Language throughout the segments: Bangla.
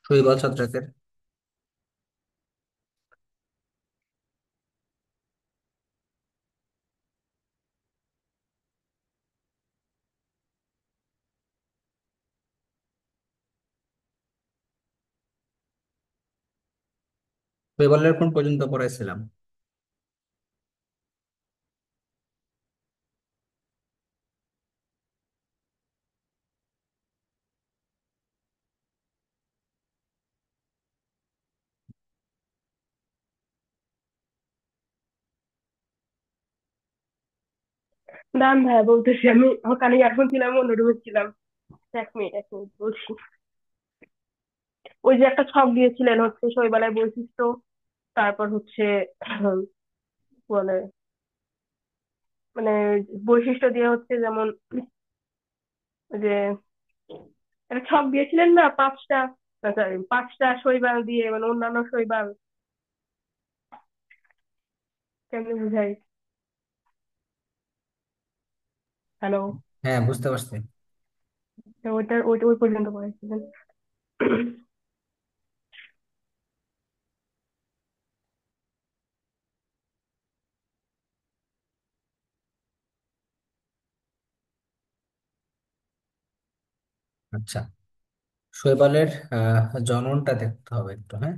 শৈবাল ছত্রাকের। শৈবালের কোন পর্যন্ত পড়াইছিলাম? দান ভাইয়া বলতেছি, আমি আমার কানে ইয়ারফোন ছিলাম, অন্য রুমে ছিলাম। এক মিনিট বলছি। ওই যে একটা ছক দিয়েছিলেন হচ্ছে শৈবালের বৈশিষ্ট্য, তারপর হচ্ছে বলে মানে বৈশিষ্ট্য দিয়ে হচ্ছে যেমন ওই যে একটা ছক দিয়েছিলেন না, পাঁচটা, সরি, পাঁচটা শৈবাল দিয়ে মানে অন্যান্য শৈবাল কেমনে বুঝাই। হ্যালো। হ্যাঁ, বুঝতে পারছি। তো ওইটা ওই ওই পর্যন্ত পড়েছিলেন। আচ্ছা, শৈবালের জননটা দেখতে হবে একটু। হ্যাঁ,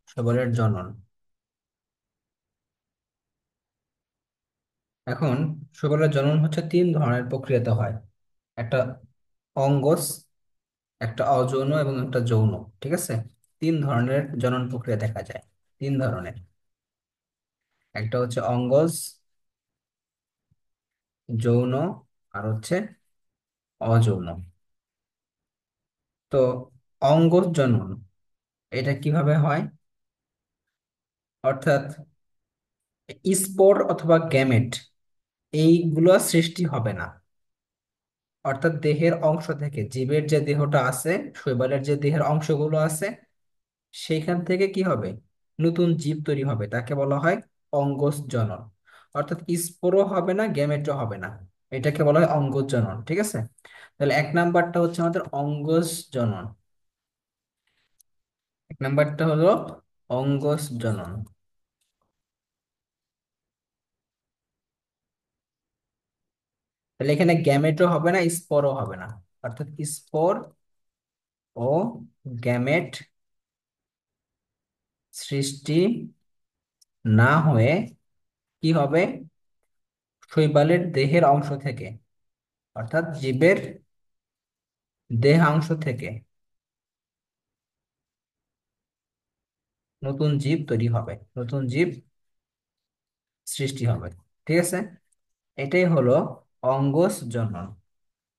শৈবালের জনন। এখন শৈবালের জনন হচ্ছে তিন ধরনের প্রক্রিয়াতে হয়। একটা অঙ্গজ, একটা অযৌন এবং একটা যৌন। ঠিক আছে, তিন ধরনের জনন প্রক্রিয়া দেখা যায়। তিন ধরনের। একটা হচ্ছে অঙ্গজ, যৌন, আর হচ্ছে অযৌন। তো অঙ্গজ জনন এটা কিভাবে হয়? অর্থাৎ স্পোর অথবা গ্যামেট এইগুলো সৃষ্টি হবে না। অর্থাৎ দেহের অংশ থেকে, জীবের যে দেহটা আছে, শৈবালের যে দেহের অংশগুলো আছে, সেইখান থেকে কি হবে? নতুন জীব তৈরি হবে, তাকে বলা হয় অঙ্গজ জনন। অর্থাৎ স্পোরও হবে না, গ্যামেটও হবে না, এটাকে বলা হয় অঙ্গজ জনন। ঠিক আছে, তাহলে এক নাম্বারটা হচ্ছে আমাদের অঙ্গজ জনন। এক নাম্বারটা হলো অঙ্গজ জনন। তাহলে এখানে গ্যামেটও হবে না, স্পোরও হবে না। অর্থাৎ স্পোর ও গ্যামেট সৃষ্টি না হয়ে কি হবে? শৈবালের দেহের অংশ থেকে, অর্থাৎ জীবের দেহাংশ থেকে নতুন জীব তৈরি হবে, নতুন জীব সৃষ্টি হবে। ঠিক আছে, এটাই হলো অঙ্গজ জনন।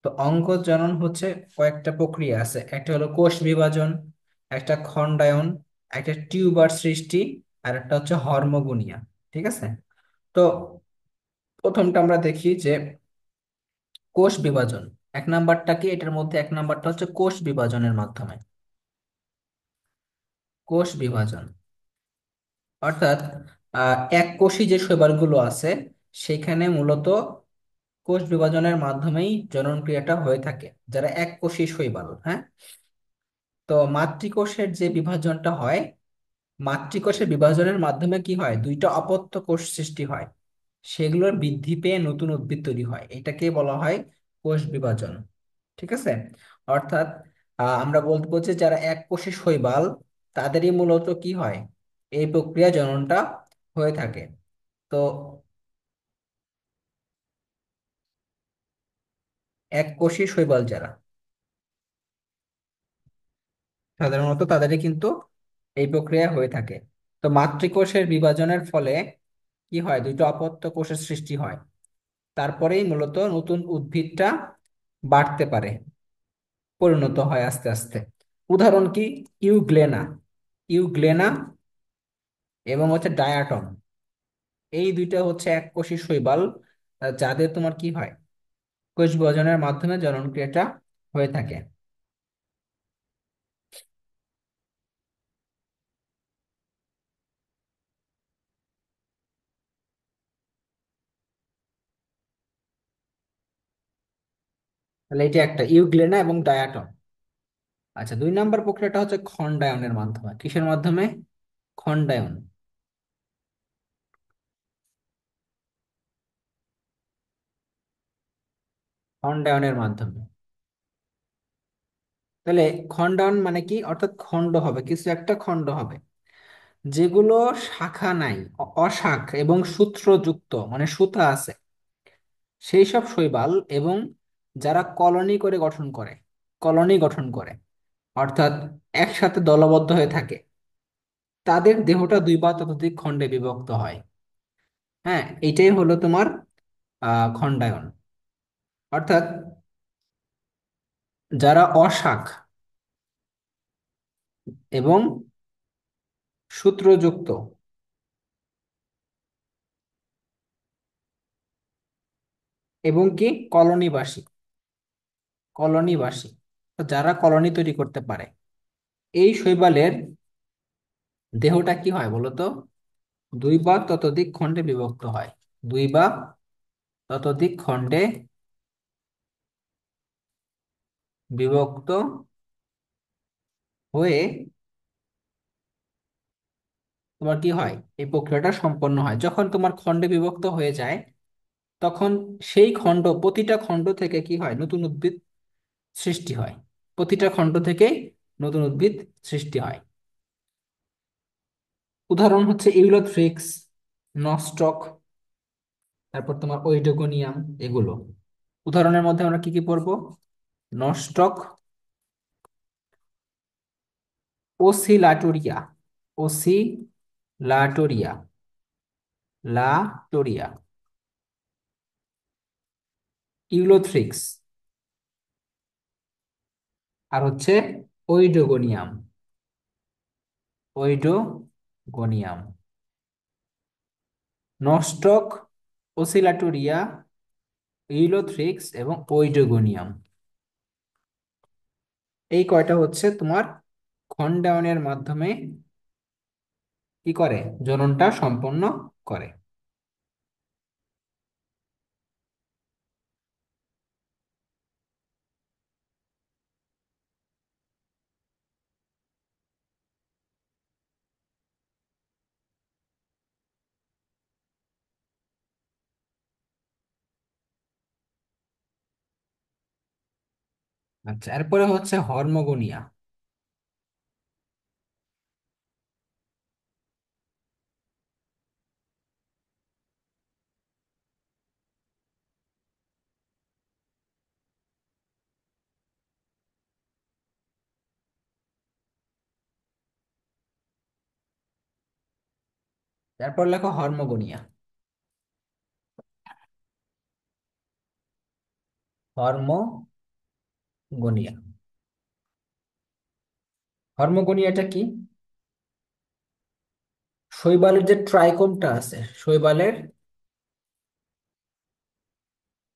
তো অঙ্গজ জনন হচ্ছে কয়েকটা প্রক্রিয়া আছে। একটা হলো কোষ বিভাজন, একটা খণ্ডায়ন, একটা টিউবার সৃষ্টি, আর একটা হচ্ছে হর্মোগোনিয়া। ঠিক আছে, তো প্রথমটা আমরা দেখি যে কোষ বিভাজন। এক নাম্বারটা কি এটার মধ্যে? এক নাম্বারটা হচ্ছে কোষ বিভাজনের মাধ্যমে। কোষ বিভাজন অর্থাৎ এক কোষী যে শৈবালগুলো আছে, সেখানে মূলত কোষ বিভাজনের মাধ্যমেই জনন ক্রিয়াটা হয়ে থাকে, যারা এক কোষী শৈবাল। হ্যাঁ, তো মাতৃকোষের যে বিভাজনটা হয়, মাতৃকোষের বিভাজনের মাধ্যমে কি হয়? দুইটা অপত্য কোষ সৃষ্টি হয়, সেগুলোর বৃদ্ধি পেয়ে নতুন উদ্ভিদ তৈরি হয়, এটাকে বলা হয় কোষ বিভাজন। ঠিক আছে, অর্থাৎ আমরা বলতে যে যারা এক কোষী শৈবাল, তাদেরই মূলত কি হয়? এই প্রক্রিয়া জননটা হয়ে থাকে। তো এক কোষী শৈবাল যারা, সাধারণত তাদেরই কিন্তু এই প্রক্রিয়া হয়ে থাকে। তো মাতৃকোষের বিভাজনের ফলে কি হয়? দুইটা অপত্য কোষের সৃষ্টি হয়, তারপরেই মূলত নতুন উদ্ভিদটা বাড়তে পারে, পরিণত হয় আস্তে আস্তে। উদাহরণ কি? ইউগ্লেনা, ইউগ্লেনা এবং হচ্ছে ডায়াটম, এই দুইটা হচ্ছে এককোষী শৈবাল, যাদের তোমার কি হয়? কোষ বিভাজনের মাধ্যমে জনন ক্রিয়াটা হয়ে থাকে। তাহলে এটা একটা ইউগ্লেনা এবং ডায়াটম। আচ্ছা, 2 নম্বর প্রক্রিয়াটা হচ্ছে খন্ডায়নের মাধ্যমে। কিসের মাধ্যমে? খন্ডায়ন। খন্ডায়নের মাধ্যমে। তাহলে খন্ডায়ন মানে কি? অর্থাৎ খণ্ড হবে, কিছু একটা খণ্ড হবে। যেগুলো শাখা নাই, অশাখ এবং সূত্রযুক্ত মানে সুতা আছে, সেই সব শৈবাল, এবং যারা কলোনি করে গঠন করে, কলোনি গঠন করে, অর্থাৎ একসাথে দলবদ্ধ হয়ে থাকে, তাদের দেহটা 2 বা ততোধিক খণ্ডে বিভক্ত হয়। হ্যাঁ, এইটাই হলো তোমার খন্ডায়ন। অর্থাৎ যারা অশাখ এবং সূত্রযুক্ত এবং কি কলোনিবাসী, কলোনিবাসী, তো যারা কলোনি তৈরি করতে পারে, এই শৈবালের দেহটা কি হয় বলতো? 2 বা ততোধিক খণ্ডে বিভক্ত হয়। 2 বা ততোধিক খণ্ডে বিভক্ত হয়ে তোমার কি হয়? এই প্রক্রিয়াটা সম্পন্ন হয় যখন তোমার খণ্ডে বিভক্ত হয়ে যায়, তখন সেই খণ্ড, প্রতিটা খণ্ড থেকে কি হয়? নতুন উদ্ভিদ সৃষ্টি হয়। প্রতিটা খণ্ড থেকে নতুন উদ্ভিদ সৃষ্টি হয়। উদাহরণ হচ্ছে ইউলোথ্রিক্স, নস্টক, তারপর তোমার ওইডোগোনিয়াম, এগুলো। উদাহরণের মধ্যে আমরা কি কি পড়বো? নস্টক, ওসিলাটোরিয়া, ওসিলাটোরিয়া, লাটোরিয়া, ইউলোথ্রিক্স, আর হচ্ছে ওইডোগোনিয়াম, ওইডোগোনিয়াম, নস্টক, ওসিলাটোরিয়া, ইউলোথ্রিক্স এবং ওইডোগোনিয়াম। এই কয়টা হচ্ছে তোমার খন্ডায়নের মাধ্যমে কি করে? জননটা সম্পন্ন করে। আচ্ছা, এরপরে হচ্ছে হর্মোগোনিয়া। এরপর লেখো হর্মোগোনিয়া। হর্মোগোনিয়া, হর্মোগোনিয়াটা কি? শৈবালের যে ট্রাইকোমটা আছে, শৈবালের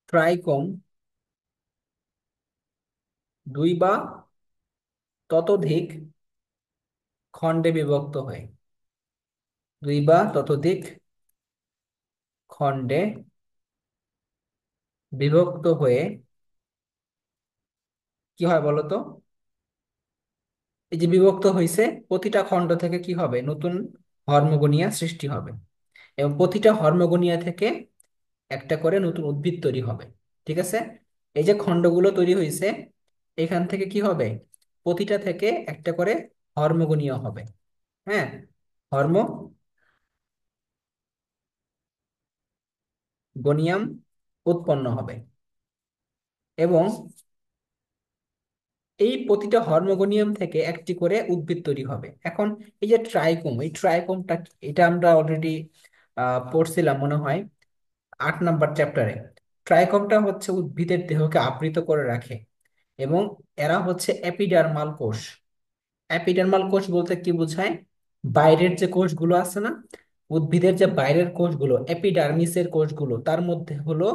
ট্রাইকোম 2 বা ততোধিক খণ্ডে বিভক্ত হয়ে, 2 বা ততোধিক খণ্ডে বিভক্ত হয়ে কি হয় বলতো? এই যে বিভক্ত হয়েছে, প্রতিটা খণ্ড থেকে কি হবে? নতুন হর্মোগোনিয়া সৃষ্টি হবে, এবং প্রতিটা হর্মোগোনিয়া থেকে একটা করে নতুন উদ্ভিদ তৈরি হবে। ঠিক আছে? এই যে খণ্ডগুলো তৈরি হয়েছে, এখান থেকে কি হবে? প্রতিটা থেকে একটা করে হর্মোগোনিয়া হবে। হ্যাঁ, হর্মোগোনিয়াম উৎপন্ন হবে, এবং এই প্রতিটা হর্মোগোনিয়াম থেকে একটি করে উদ্ভিদ তৈরি হবে। এখন এই যে ট্রাইকোম, এই ট্রাইকোমটা কি? এটা আমরা অলরেডি পড়ছিলাম মনে হয় 8 নম্বর চ্যাপ্টারে। ট্রাইকোমটা হচ্ছে উদ্ভিদের দেহকে আবৃত করে রাখে, এবং এরা হচ্ছে এপিডার্মাল কোষ। এপিডার্মাল কোষ বলতে কি বোঝায়? বাইরের যে কোষগুলো আছে না, উদ্ভিদের যে বাইরের কোষগুলো, এপিডার্মিসের কোষগুলো, তার মধ্যে হলো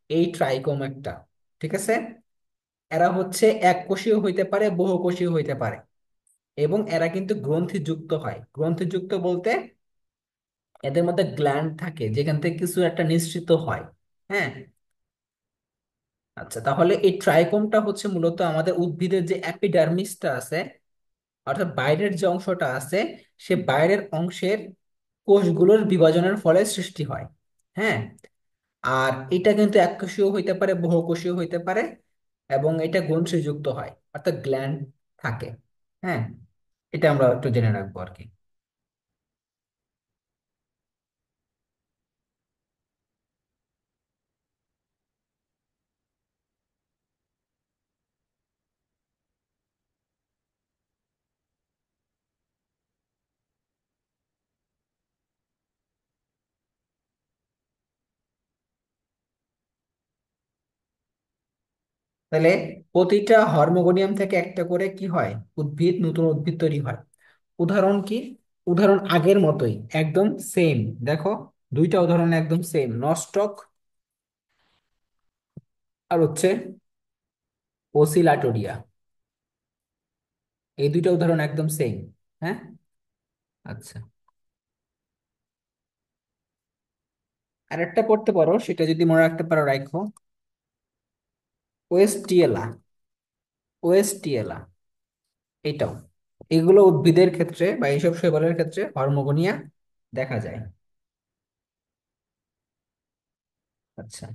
এই ট্রাইকোম একটা। ঠিক আছে? এরা হচ্ছে এককোষীয় হইতে পারে, বহুকোষীয় হইতে পারে, এবং এরা কিন্তু গ্রন্থিযুক্ত হয়। গ্রন্থিযুক্ত বলতে এদের মধ্যে গ্ল্যান্ড থাকে যেখান থেকে কিছু একটা নিঃসৃত হয়। হ্যাঁ, আচ্ছা, তাহলে এই ট্রাইকোমটা হচ্ছে মূলত আমাদের উদ্ভিদের যে অ্যাপিডার্মিসটা আছে, অর্থাৎ বাইরের যে অংশটা আছে, সে বাইরের অংশের কোষগুলোর বিভাজনের ফলে সৃষ্টি হয়। হ্যাঁ। আর এটা কিন্তু এককোষীয় হইতে পারে, বহুকোষীয় হইতে পারে, এবং এটা গ্রন্থিযুক্ত হয়, অর্থাৎ গ্ল্যান্ড থাকে। হ্যাঁ, এটা আমরা একটু জেনে রাখবো আর কি। তাহলে প্রতিটা হর্মোগোনিয়াম থেকে একটা করে কি হয়, উদ্ভিদ, নতুন উদ্ভিদ তৈরি হয়। উদাহরণ কি? উদাহরণ আগের মতোই, একদম সেম। দেখো, দুইটা উদাহরণ একদম সেম, নস্টক আর হচ্ছে ওসিলাটোরিয়া। এই দুইটা উদাহরণ একদম সেম। হ্যাঁ। আচ্ছা, আর একটা পড়তে পারো, সেটা যদি মনে রাখতে পারো রাখো, ওয়েস্টিয়েলা। ওয়েস্টিয়েলা, এটাও, এগুলো উদ্ভিদের ক্ষেত্রে বা এইসব শৈবালের ক্ষেত্রে হর্মোগোনিয়া দেখা যায়। আচ্ছা,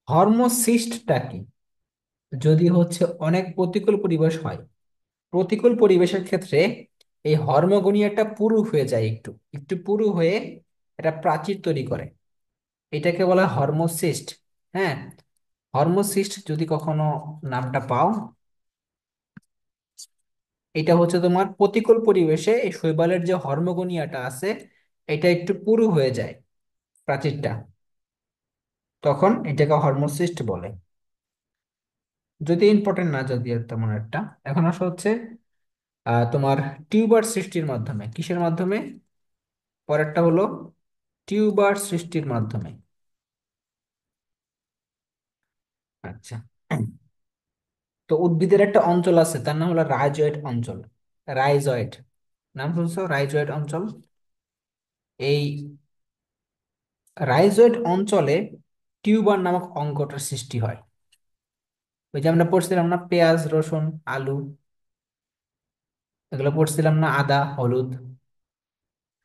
হর্মোসিস্টটা কি? যদি হচ্ছে অনেক প্রতিকূল পরিবেশ হয়, প্রতিকূল পরিবেশের ক্ষেত্রে এই হর্মোগোনিয়াটা পুরু হয়ে যায়, একটু একটু পুরু হয়ে এটা প্রাচীর তৈরি করে। এটাকে বলা হয় হর্মোসিস্ট। হ্যাঁ, হর্মোসিস্ট যদি কখনো নামটা পাও, এটা হচ্ছে তোমার প্রতিকূল পরিবেশে এই শৈবালের যে হর্মোগোনিয়াটা আছে, এটা একটু পুরু হয়ে যায়, প্রাচীরটা, তখন এটাকে হর্মোসিস্ট বলে। যদি ইম্পর্টেন্ট না, যদি তেমন একটা। এখন আসা হচ্ছে তোমার টিউবার সৃষ্টির মাধ্যমে, কিসের মাধ্যমে? পরেরটা হলো টিউবার সৃষ্টির মাধ্যমে। আচ্ছা, তো উদ্ভিদের একটা অঞ্চল আছে, তার নাম হলো রাইজয়েড অঞ্চল। রাইজয়েড, নাম শুনছো? রাইজয়েড অঞ্চল। এই রাইজয়েড অঞ্চলে টিউবার নামক অঙ্গটার সৃষ্টি হয়। ওই যে আমরা পড়ছিলাম না, পেঁয়াজ, রসুন, আলু, এগুলো পড়ছিলাম না, আদা, হলুদ।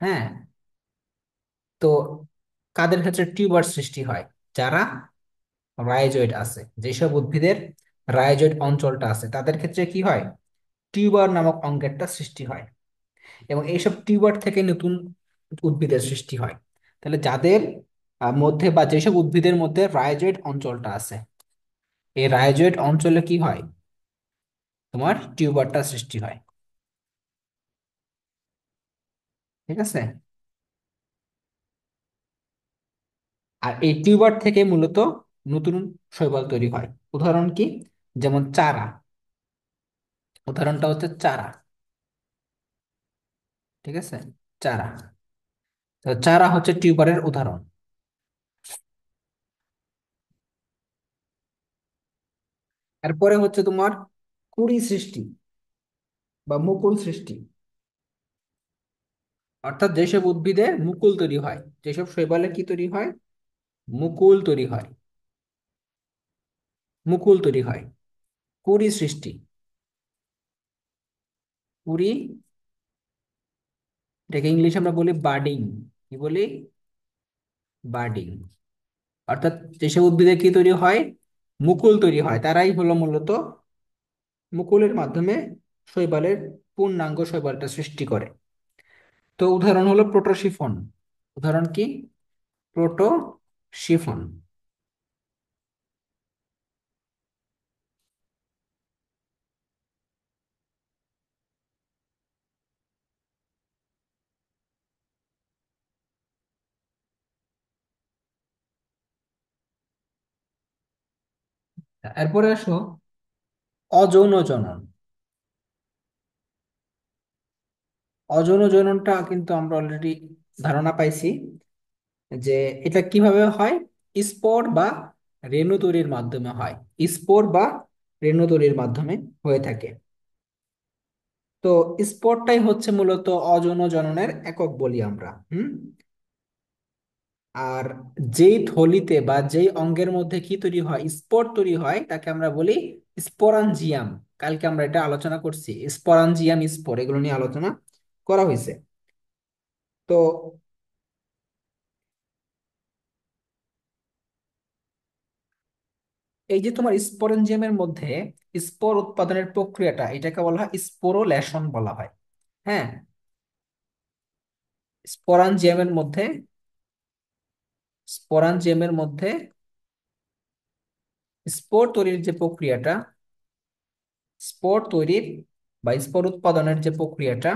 হ্যাঁ। তো কাদের ক্ষেত্রে টিউবার সৃষ্টি হয়? যারা রাইজয়েড আছে, যেসব উদ্ভিদের রাইজয়েড অঞ্চলটা আছে, তাদের ক্ষেত্রে কি হয়? টিউবার নামক অঙ্গেরটা সৃষ্টি হয়। এবং এইসব টিউবার থেকে নতুন উদ্ভিদের সৃষ্টি হয়। তাহলে যাদের মধ্যে বা যেসব উদ্ভিদের মধ্যে রাইজয়েড অঞ্চলটা আছে, এই রাইজয়েড অঞ্চলে কি হয়? তোমার টিউবারটা সৃষ্টি হয়। ঠিক আছে। আর এই টিউবার থেকে মূলত নতুন শৈবাল তৈরি হয়। উদাহরণ কি? যেমন চারা, উদাহরণটা হচ্ছে চারা। ঠিক আছে, চারা। তো চারা হচ্ছে টিউবারের উদাহরণ। এরপরে হচ্ছে তোমার কুড়ি সৃষ্টি বা মুকুল সৃষ্টি, অর্থাৎ যেসব উদ্ভিদে মুকুল তৈরি হয়, যেসব শৈবালে কি তৈরি হয়? মুকুল তৈরি হয়। মুকুল তৈরি হয়, কুড়ি সৃষ্টি। কুড়ি, এটাকে ইংলিশ আমরা বলি বার্ডিং। কি বলি? বার্ডিং। অর্থাৎ যেসব উদ্ভিদে কি তৈরি হয়? মুকুল তৈরি হয়, তারাই হলো মূলত মুকুলের মাধ্যমে শৈবালের পূর্ণাঙ্গ শৈবালটা সৃষ্টি করে। তো উদাহরণ হলো প্রোটোসিফন। উদাহরণ কি? প্রোটোসিফন। এরপরে আসো অযৌন জনন। অযৌন জননটা কিন্তু আমরা অলরেডি ধারণা পাইছি যে এটা কিভাবে হয়। স্পোর বা রেণু তৈরির মাধ্যমে হয়। স্পোর বা রেণু তৈরির মাধ্যমে হয়ে থাকে। তো স্পোরটাই হচ্ছে মূলত অযৌন জননের একক বলি আমরা। হুম। আর যেই থলিতে বা যেই অঙ্গের মধ্যে কি তৈরি হয়, স্পোর তৈরি হয়, তাকে আমরা বলি স্পোরাঞ্জিয়াম। কালকে আমরা এটা আলোচনা করছি, স্পোরাঞ্জিয়াম, স্পোর, এগুলো নিয়ে আলোচনা করা হয়েছে। তো এই যে তোমার স্পোরেঞ্জিয়ামের মধ্যে স্পোর উৎপাদনের প্রক্রিয়াটা, এটাকে বলা হয় স্পোরোলেশন বলা হয়। হ্যাঁ, স্পোরাঞ্জিয়ামের মধ্যে স্পোরাঞ্জিয়ামের মধ্যে স্পোর তৈরির যে প্রক্রিয়াটা, স্পোর তৈরির বা স্পোর উৎপাদনের যে প্রক্রিয়াটা,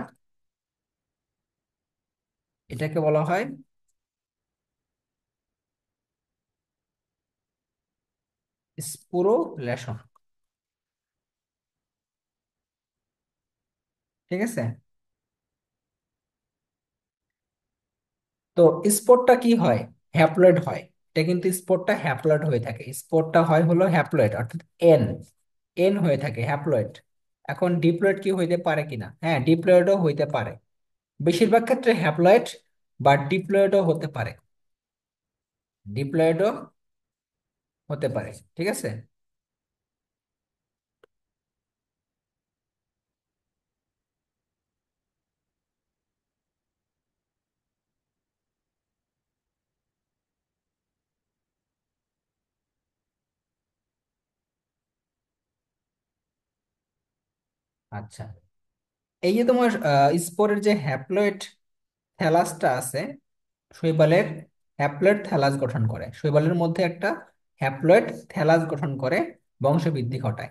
এটাকে বলা হয় স্পোরোলেশন। ঠিক আছে। তো স্পোরটা কি হয়? হ্যাপ্লয়েড হয়। এটা কিন্তু স্পোরটা হ্যাপ্লয়েড হয়ে থাকে, স্পোরটা হয় হলো হ্যাপ্লয়েড, অর্থাৎ এন, এন হয়ে থাকে হ্যাপ্লয়েড। এখন ডিপ্লয়েড কি হইতে পারে কিনা? হ্যাঁ, ডিপ্লয়েডও হইতে পারে, বেশিরভাগ ক্ষেত্রে হ্যাপ্লয়েড বা ডিপ্লয়েডও হতে পারে, ডিপ্লয়েডও হতে পারে। ঠিক আছে। আচ্ছা, এই যে তোমার স্পোরের যে হ্যাপ্লয়েড থ্যালাসটা আছে, শৈবালের হ্যাপ্লয়েড থ্যালাস গঠন করে, শৈবালের মধ্যে একটা হ্যাপ্লয়েড থ্যালাস গঠন করে, বংশবৃদ্ধি ঘটায়।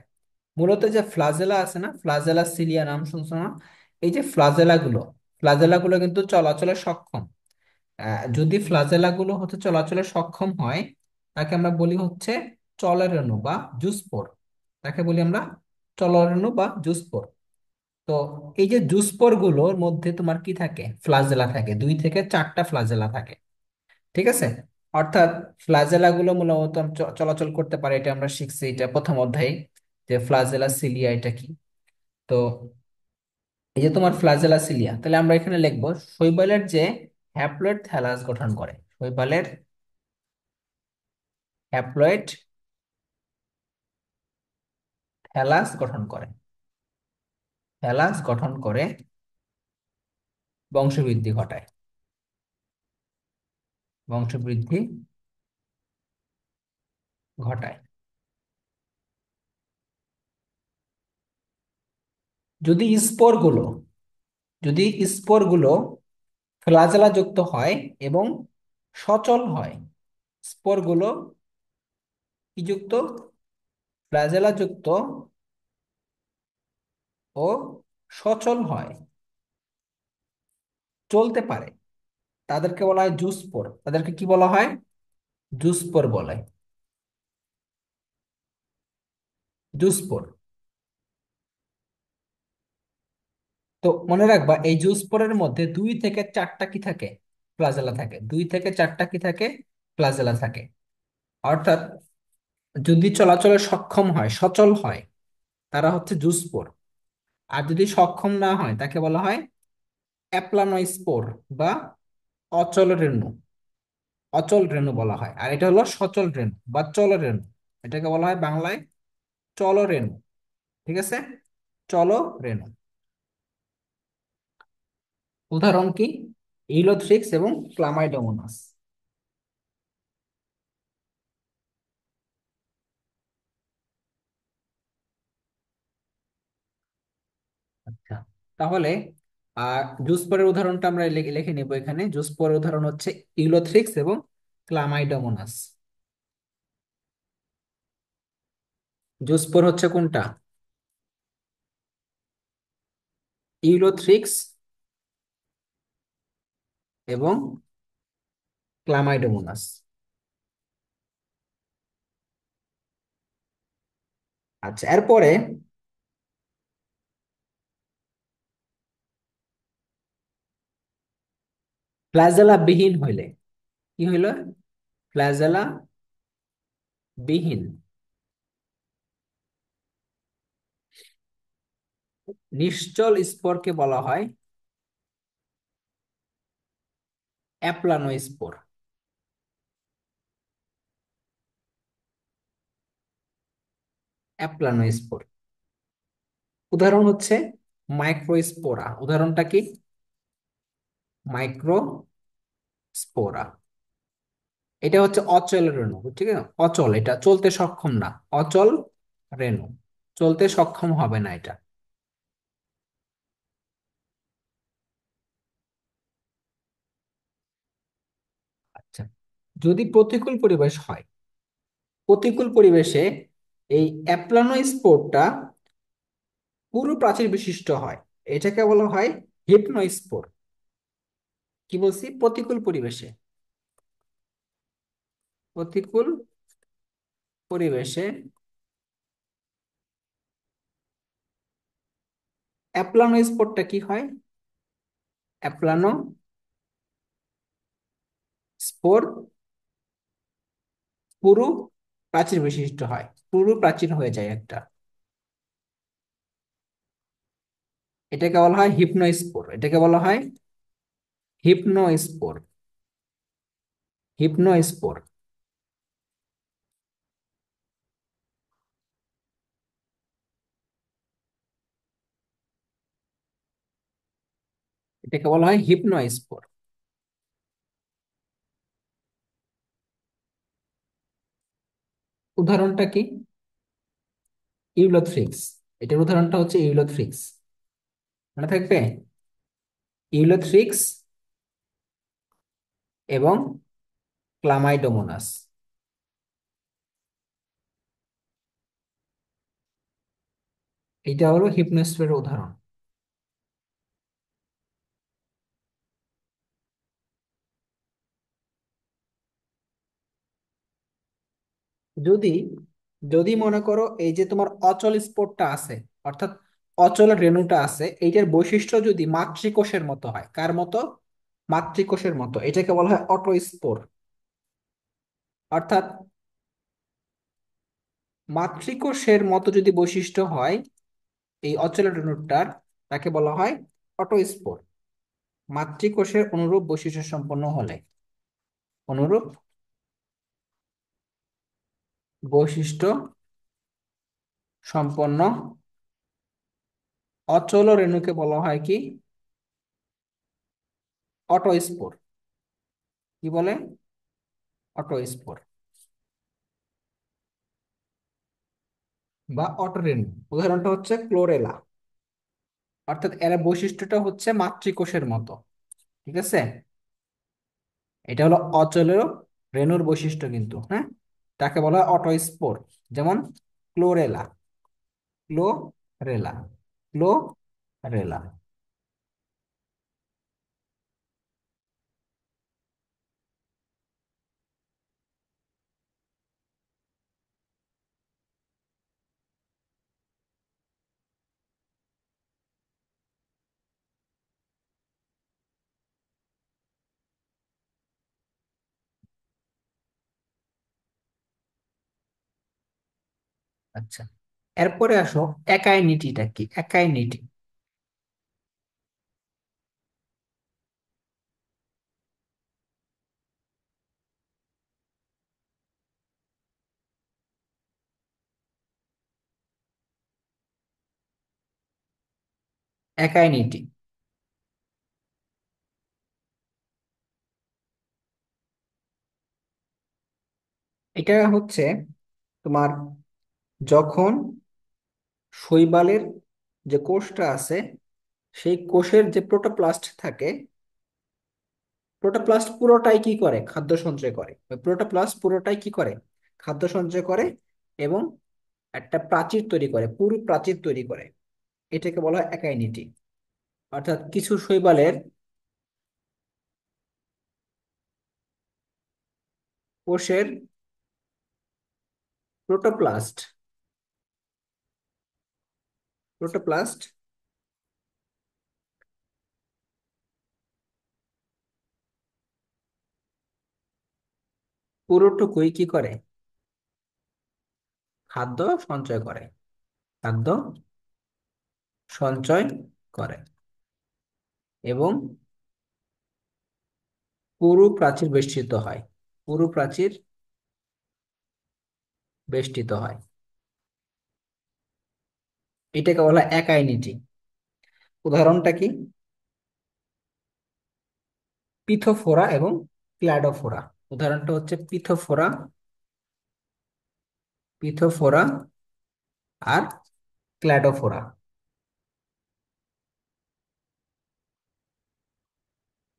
মূলত যে ফ্লাজেলা আছে না, ফ্লাজেলা সিলিয়া নাম শুনছো না? এই যে ফ্লাজেলা গুলো কিন্তু চলাচলে সক্ষম। যদি ফ্লাজেলা গুলো হচ্ছে চলাচলে সক্ষম হয়, তাকে আমরা বলি হচ্ছে চলরেণু বা জুস্পোর। তাকে বলি আমরা চলরেণু বা জুস্পোর। তো এই যে জুস্পোর গুলোর মধ্যে তোমার কি থাকে? ফ্লাজেলা থাকে, 2 থেকে 4টা ফ্লাজেলা থাকে। ঠিক আছে। অর্থাৎ ফ্লাজেলা গুলো মূলত চলাচল করতে পারে, এটা আমরা শিখছি, এটা প্রথম অধ্যায়ে, যে ফ্লাজেলা সিলিয়া এটা কি। তো এই যে তোমার ফ্লাজেলা সিলিয়া, তাহলে আমরা এখানে লিখবো শৈবালের যে হ্যাপ্লয়েড থ্যালাস গঠন করে, শৈবালের হ্যাপ্লয়েড থ্যালাস গঠন করে, থ্যালাস গঠন করে বংশবৃদ্ধি ঘটায়, বংশবৃদ্ধি ঘটায়। যদি স্পোর গুলো যদি স্পোর গুলো ফ্লাজেলা যুক্ত হয় এবং সচল হয়, স্পোর গুলো কি যুক্ত? ফ্লাজেলা যুক্ত ও সচল হয়, চলতে পারে, তাদেরকে বলা হয় জুস্পোর। তাদেরকে কি বলা হয়? জুস্পোর বলে, জুস্পোর। তো মনে রাখবা, এই জুস্পোরের মধ্যে 2 থেকে 4টা কি থাকে? ফ্লাজেলা থাকে, 2 থেকে 4টা কি থাকে? ফ্লাজেলা থাকে। অর্থাৎ যদি চলাচলে সক্ষম হয়, সচল হয়, তারা হচ্ছে জুস্পোর। আর যদি সক্ষম না হয়, তাকে বলা হয় অ্যাপ্লানোস্পোর বা অচল রেণু, অচল রেণু বলা হয়। আর এটা হলো সচল রেণু বা চল রেণু, এটাকে বলা হয় বাংলায় চল রেণু। ঠিক আছে, চল রেণু। উদাহরণ কি? ইলোথ্রিক্স এবং ক্লামাইডোমোনাস। আচ্ছা, তাহলে জুস্পোরের উদাহরণটা আমরা লিখে লিখে নিব এখানে। জুস্পোরের উদাহরণ হচ্ছে ইউলোথ্রিক্স এবং ক্লামাইডোমোনাস। জুস্পোর হচ্ছে কোনটা? ইউলোথ্রিক্স এবং ক্লামাইডোমোনাস। আচ্ছা, এরপরে ফ্ল্যাজেলা বিহীন হইলে কি হইল? ফ্ল্যাজেলা বিহীন নিশ্চল স্পোরকে বলা হয় অ্যাপ্লানোস্পোর। অ্যাপ্লানোস্পোর। উদাহরণ হচ্ছে মাইক্রোস্পোরা। উদাহরণটা কি? মাইক্রোস্পোরা। এটা হচ্ছে অচল রেণু, ঠিক আছে? অচল, এটা চলতে সক্ষম না। অচল রেণু, চলতে সক্ষম হবে না এটা। আচ্ছা, যদি প্রতিকূল পরিবেশ হয়, প্রতিকূল পরিবেশে এই অ্যাপ্লানোস্পোরটা পুরু প্রাচীর বিশিষ্ট হয়, এটাকে বলা হয় হিপনোস্পোর। কি বলছি? প্রতিকূল পরিবেশে, প্রতিকূল পরিবেশে অ্যাপ্লানোস্পোরটা কি হয়? অ্যাপ্লানোস্পোর পুরু প্রাচীর বিশিষ্ট হয়, পুরু প্রাচীর হয়ে যায় একটা। এটাকে বলা হয় হিপনোস্পোর, এটাকে বলা হয় হিপনোস্পোর, হিপনোস্পোর। এটাকে বলা হয় হিপনোস্পোর। উদাহরণটা কি? ইউলোথ্রিক্স। এটার উদাহরণটা হচ্ছে ইউলোথ্রিক্স। মনে থাকবে? ইউলোথ্রিক্স এবং ক্লামাইডোমোনাস। এইটা হলো হিপনোস্পোরের উদাহরণ। যদি যদি মনে করো এই যে তোমার অচল স্পোরটা আছে, অর্থাৎ অচল রেণুটা আছে, এইটার বৈশিষ্ট্য যদি মাতৃকোষের মতো হয়, কার মতো? মাতৃকোষের মতো, এটাকে বলা হয় অটোস্পোর। অর্থাৎ মাতৃকোষের মতো যদি বৈশিষ্ট্য হয় এই অচল রেণুটার, তাকে বলা হয় অটোস্পোর। মাতৃকোষের অনুরূপ বৈশিষ্ট্য সম্পন্ন হলে, অনুরূপ বৈশিষ্ট্য সম্পন্ন অচল রেণুকে বলা হয় কি? অটোস্পোর। কি বলে? অটোস্পোর বা অটোরেণু। উদাহরণটা হচ্ছে ক্লোরেলা। অর্থাৎ এর বৈশিষ্ট্যটা হচ্ছে মাতৃকোষের মতো, ঠিক আছে? এটা হলো অচল রেণুর বৈশিষ্ট্য কিন্তু, হ্যাঁ। তাকে বলা হয় অটোস্পোর। যেমন ক্লোরেলা, ক্লোরেলা, ক্লোরেলা। আচ্ছা, এরপরে আসো একাইনিটিটা কি? একাইনিটি। একাইনিটি, এটা হচ্ছে তোমার যখন শৈবালের যে কোষটা আছে, সেই কোষের যে প্রোটোপ্লাস্ট থাকে, প্রোটোপ্লাস্ট পুরোটাই কি করে? খাদ্য সঞ্চয় করে। ওই প্রোটোপ্লাস্ট পুরোটাই কি করে? খাদ্য সঞ্চয় করে এবং একটা প্রাচীর তৈরি করে, পুরু প্রাচীর তৈরি করে। এটাকে বলা হয় একাইনিটি। অর্থাৎ কিছু শৈবালের কোষের প্রোটোপ্লাস্ট, প্রোটোপ্লাস্ট পুরোটুকুই কি করে? খাদ্য সঞ্চয় করে, খাদ্য সঞ্চয় করে এবং পুরু প্রাচীর বেষ্টিত হয়, পুরু প্রাচীর বেষ্টিত হয়। এটাকে বলা হয় একাইনিটি। উদাহরণটা কি? পিথোফোরা এবং ক্ল্যাডোফোরা। উদাহরণটা হচ্ছে পিথোফোরা, পিথোফোরা আর ক্ল্যাডোফোরা।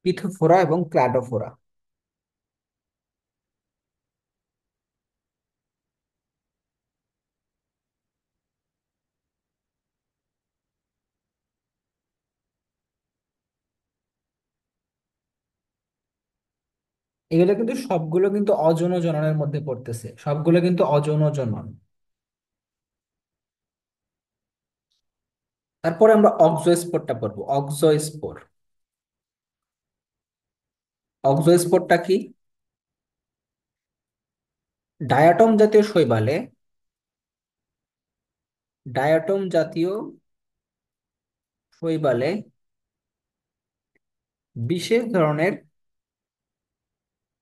পিথোফোরা এবং ক্ল্যাডোফোরা। এগুলো কিন্তু সবগুলো কিন্তু অযৌন জননের মধ্যে পড়তেছে, সবগুলো কিন্তু অযৌন জনন। তারপরে আমরা অক্সোস্পোরটা পড়বো। অক্সোস্পোর, অক্সোস্পোরটা কি? ডায়াটম জাতীয় শৈবালে, ডায়াটম জাতীয় শৈবালে বিশেষ ধরনের,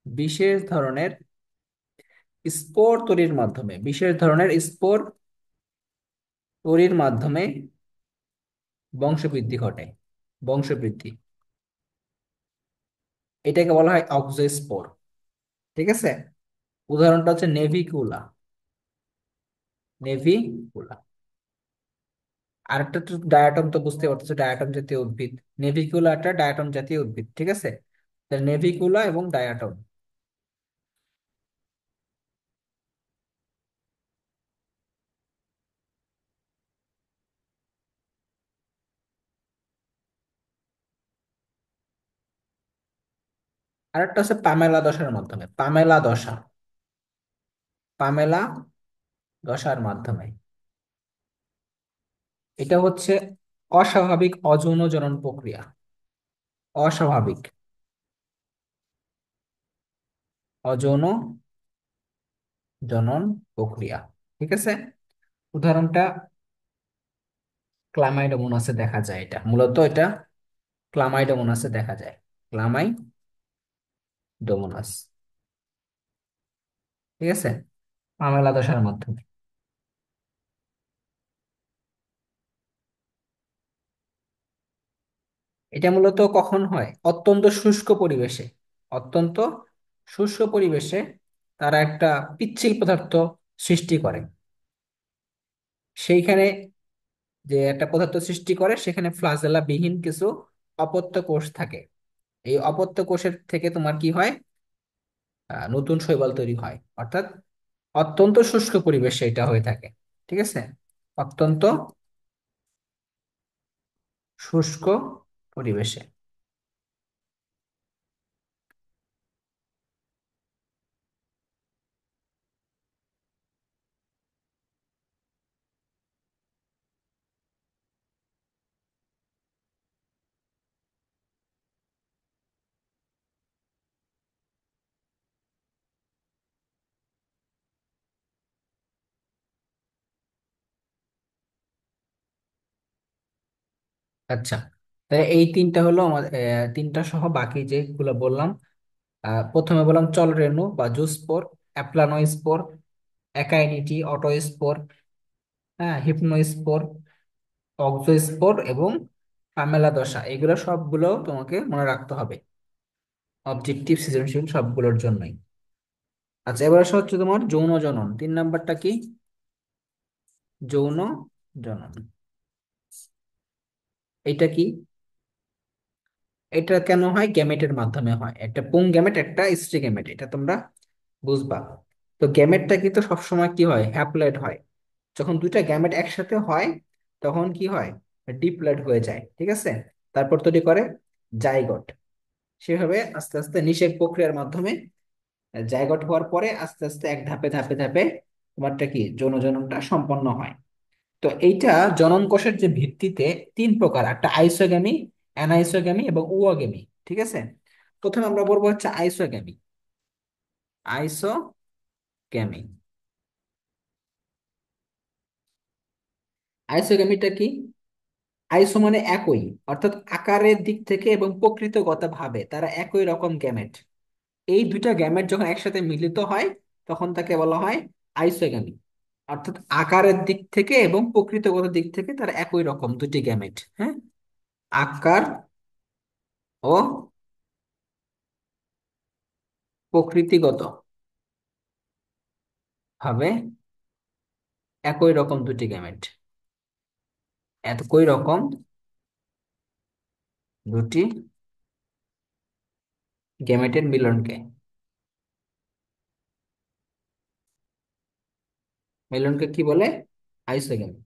বিশেষ ধরনের স্পোর তৈরির মাধ্যমে, বিশেষ ধরনের স্পোর তৈরির মাধ্যমে বংশবৃদ্ধি ঘটে, বংশবৃদ্ধি। এটাকে বলা হয় অক্সোস্পোর। ঠিক আছে? উদাহরণটা হচ্ছে নেভিকুলা, নেভিকুলা। আরেকটা তো ডায়াটম, তো বুঝতে পারতেছো ডায়াটম জাতীয় উদ্ভিদ। নেভিকুলা একটা ডায়াটম জাতীয় উদ্ভিদ, ঠিক আছে? তাহলে নেভিকুলা এবং ডায়াটম। আরেকটা হচ্ছে পামেলা দশার মাধ্যমে, পামেলা দশা, পামেলা দশার মাধ্যমে। এটা হচ্ছে অস্বাভাবিক অযৌন জনন প্রক্রিয়া, অস্বাভাবিক অযৌন জনন প্রক্রিয়া। ঠিক আছে? উদাহরণটা ক্লামাইডোমোনাসে দেখা যায়। এটা মূলত এটা ক্লামাইডোমোনাসে দেখা যায়, ক্লামাইডোমোনাস। ঠিক আছে? পামেলা দশার মাধ্যমে। এটা মূলত কখন হয়? অত্যন্ত শুষ্ক পরিবেশে, অত্যন্ত শুষ্ক পরিবেশে তারা একটা পিচ্ছিল পদার্থ সৃষ্টি করে। সেইখানে যে একটা পদার্থ সৃষ্টি করে, সেখানে ফ্লাজেলা বিহীন কিছু অপত্য কোষ থাকে। এই অপত্য কোষের থেকে তোমার কি হয়? নতুন শৈবাল তৈরি হয়। অর্থাৎ অত্যন্ত শুষ্ক পরিবেশে এটা হয়ে থাকে। ঠিক আছে? অত্যন্ত শুষ্ক পরিবেশে। আচ্ছা, তাহলে এই তিনটা হলো আমাদের, তিনটা সহ বাকি যেগুলো বললাম। প্রথমে বললাম চলরেণু বা জুস্পোর, অ্যাপ্লানোস্পোর, একাইনিটি, অটোস্পোর, হ্যাঁ, হিপনোস্পোর, অক্সোস্পোর এবং পামেলা দশা। এগুলো সবগুলো তোমাকে মনে রাখতে হবে অবজেক্টিভ সৃজনশীল সবগুলোর জন্যই। আচ্ছা, এবার আসা হচ্ছে তোমার যৌন জনন, 3 নাম্বারটা কি? যৌন জনন। এটা কি? এটা কেন হয়? গ্যামেটের মাধ্যমে হয়। একটা পুং গ্যামেট, একটা স্ত্রী গ্যামেট, এটা তোমরা বুঝবা। তো গ্যামেটটা কিন্তু সবসময় কি হয়? হ্যাপ্লয়েড হয়। যখন দুইটা গ্যামেট একসাথে হয়, তখন কি হয়? ডিপ্লয়েড হয়ে যায়। ঠিক আছে? তারপর তৈরি করে জাইগট। সেভাবে আস্তে আস্তে নিষেক প্রক্রিয়ার মাধ্যমে জাইগট হওয়ার পরে আস্তে আস্তে এক ধাপে ধাপে ধাপে তোমারটা কি যৌন জননটা সম্পন্ন হয়। তো এইটা জনন কোষের যে ভিত্তিতে 3 প্রকার, একটা আইসোগ্যামি, অ্যানাইসোগ্যামি এবং উওগ্যামি। ঠিক আছে? প্রথমে আমরা বলবো হচ্ছে আইসোগ্যামি। আইসোগ্যামি, আইসোগ্যামিটা কি? আইসো মানে একই, অর্থাৎ আকারের দিক থেকে এবং প্রকৃতিগত ভাবে তারা একই রকম গ্যামেট। এই দুইটা গ্যামেট যখন একসাথে মিলিত হয়, তখন তাকে বলা হয় আইসোগ্যামি। অর্থাৎ আকারের দিক থেকে এবং প্রকৃতিগত দিক থেকে তারা একই রকম, দুটি গ্যামেট। হ্যাঁ, আকার ও প্রকৃতিগত ভাবে একই রকম দুটি গ্যামেট, একই রকম দুটি গ্যামেটের মিলনকে, মিলনকে কি বলে? আইসোগ্যামি।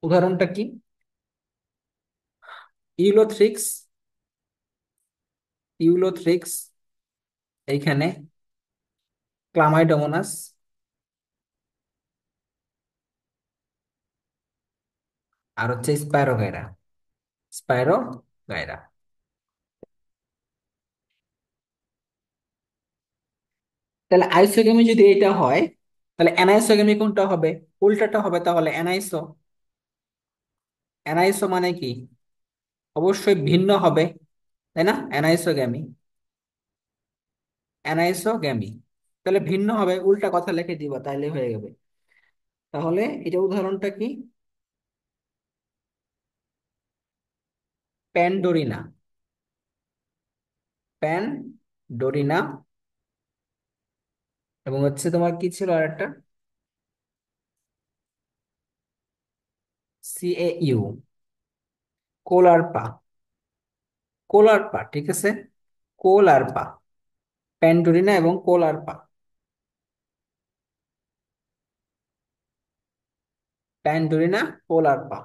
উদাহরণটা কি? ইউলোথ্রিক্স, ইউলোথ্রিক্স এইখানে ক্লামাইডোমোনাস আর হচ্ছে স্পাইরোগাইরা, স্পাইরোগাইরা। তাহলে আইসোগ্যামি যদি এটা হয়, তাহলে অ্যানাইসোগ্যামি কোনটা হবে? উল্টাটা হবে তাহলে অ্যানাইসো। অ্যানাইসো মানে কি? অবশ্যই ভিন্ন হবে, তাই না? অ্যানাইসোগ্যামি, অ্যানাইসোগ্যামি তাহলে ভিন্ন হবে, উল্টা কথা লিখে দিবা তাইলে হয়ে যাবে। তাহলে এটা উদাহরণটা কি? প্যান্ডোরিনা, প্যান্ডোরিনা। এবং হচ্ছে তোমার কি ছিল আরেকটা? CAU, কোলারপা, কোলারপা, ঠিক আছে, কোলারপা, প্যান্ডোরিনা এবং কোলারপা, প্যান্ডোরিনা, কোলারপা।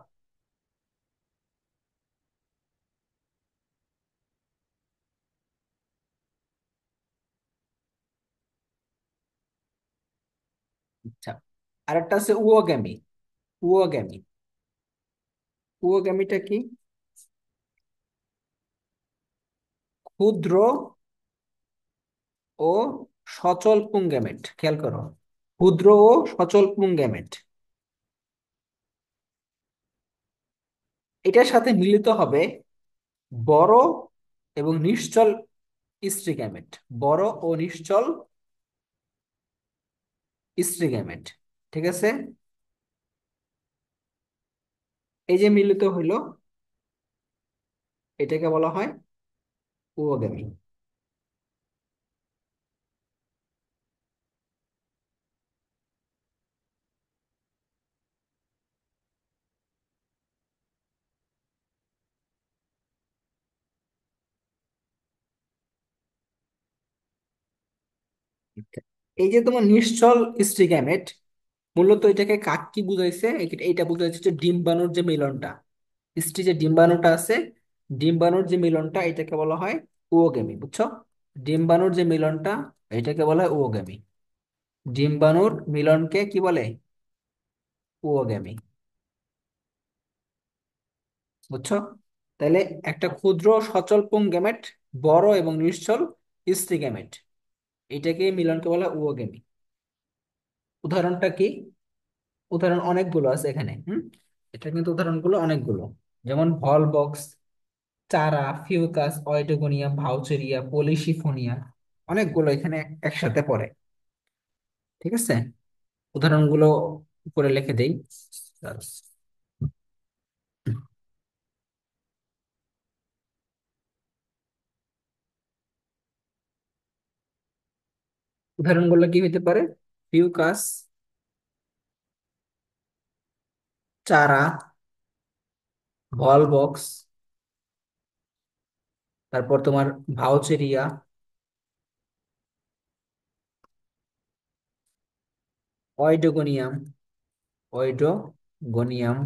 আচ্ছা, আরেকটা আছে উওগ্যামি, উওগ্যামি। উওগ্যামিটা কি? ক্ষুদ্র ও সচল পুংগ্যামেট, খেয়াল করো, ক্ষুদ্র ও সচল পুংগ্যামেট, এটার সাথে মিলিত হবে বড় এবং নিশ্চল স্ত্রী গ্যামেট, বড় ও নিশ্চল স্ত্রী গ্যামেট, ঠিক আছে। এই যে মিলিত হইলো, এটাকে বলা হয় উওগ্যামি। এই যে তোমার নিশ্চল স্ত্রী গ্যামেট, মূলত এটাকে কাক কি বুঝাইছে? এইটা বুঝাইছে যে ডিম্বাণুর যে মিলনটা, স্ত্রী যে ডিম্বাণুটা আছে, ডিম্বাণুর যে মিলনটা, এটাকে বলা হয় উওগ্যামি, বুঝছো? ডিম্বাণুর যে মিলনটা, এটাকে বলা হয় উওগ্যামি। ডিম্বাণুর মিলনকে কি বলে? উওগ্যামি, বুঝছো? তাহলে একটা ক্ষুদ্র সচল পুং গ্যামেট, বড় এবং নিশ্চল স্ত্রী গ্যামেট, এটাকে মিলনকে বলা হয় উওগ্যামি। উদাহরণটা কি? উদাহরণ অনেকগুলো আছে এখানে। এটা কিন্তু উদাহরণগুলো অনেকগুলো, যেমন ভল বক্স, চারা, ফিউকাস, অয়েডোগোনিয়াম, ভাউচেরিয়া, পলিসিফোনিয়া, অনেকগুলো এখানে একসাথে পড়ে, ঠিক আছে। উদাহরণগুলো উপরে লিখে দেই। উদাহরণগুলো কি হইতে পারে? ফিউকাস, চারা, ভল বক্স, তারপর তোমার ভাউচেরিয়া, অয়েডোগোনিয়াম, অয়েডোগোনিয়াম,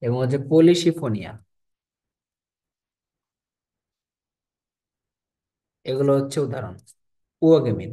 এবং হচ্ছে পলিসিফোনিয়া, এগুলো হচ্ছে উদাহরণ উওগেমিন।